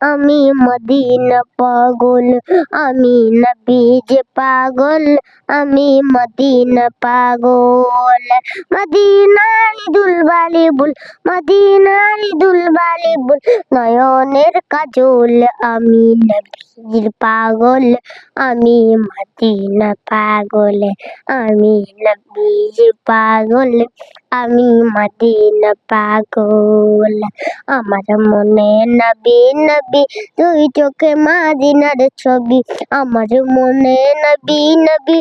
আমি মদিনা পাগল, আমি নবীজ পাগল, আমি মদিনা পাগল। মদিনার দুলবালি বুল, মদিনার দুলবালি বুল, নয়নের কাজল, আমি নবীর পাগল, আমি মদিনা পাগল, আমি নবীর পাগল, আমি মদিনা পাগল। আমার মনে নবী নবী, দুই চোখে মদিনার ছবি। আমার মনে নবী নবী,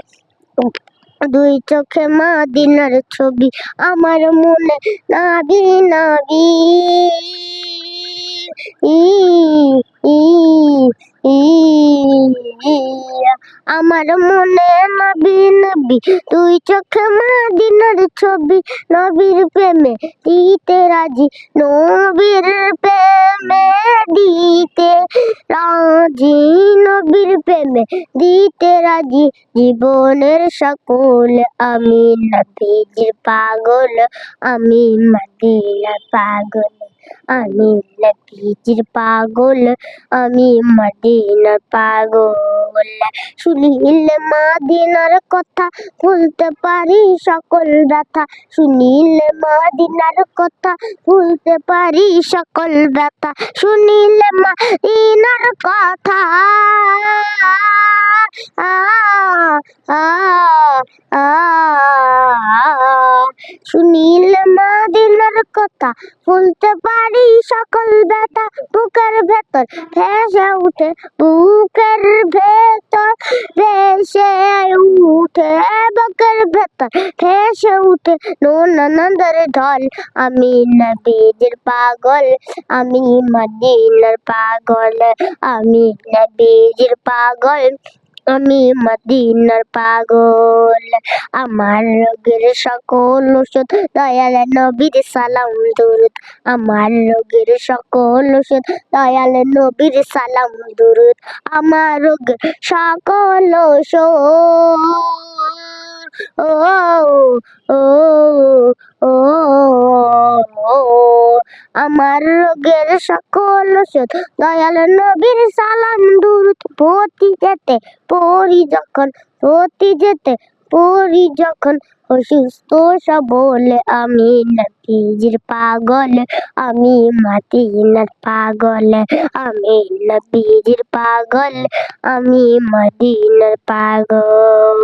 দুই চোখে মদিনার ছবি। আমার মনে নবী নবী, ই ই ই আমার মনে নবী নবী, দুই চোখে মদিনার ছবি। নবীর প্রেমে দিতে রাজি, নবীর প্রেমে দিতে রাজি, নবীর প্রেমে দিতে রাজি জীবনের সকল। আমি নবীজির পাগল, আমি মদিনার পাগল, আমি নবীজির পাগল, আমি মদিনার পাগল। শুনিলে মদিনার কথা ভুলতে পারি সকল ব্যথা, শুনিলে মদিনার কথা ভুলতে পারি সকল ব্যথা, শুনিলে মদিনার কথা শুনিলে মদিনার কথা ভুলতে পারি সকল ব্যথা। বুকের ভেতর ভেসে উঠে, বুকের ভেতর ভেসে উঠে, বুকের ভেতর ভেসে উঠে নন্দর ঢল। আমি নবীজির পাগল, আমি মদিনার পাগল, আমি নবীজির পাগল, আমি মদিনার পাগল। আমার রোগের সকল ওষুধ দয়াল নবীর সালাম দুরুদ, আমার রোগের সকল ওষুধ দয়াল নবীর সালাম দুরুদ। আমার রোগের সকল ওষুধ, ও ও ও আমার রোগের সকল ওষুধ দয়াল নবীর সালাম দুরুদ। পতি যেতে পড়ি যখন, পতি যেতে পড়ি যখন, অসুস্থ সবল, আমি নবীজির পাগল, আমি মদিনার পাগল, আমি নবীজির পাগল, আমি মদিনার পাগল।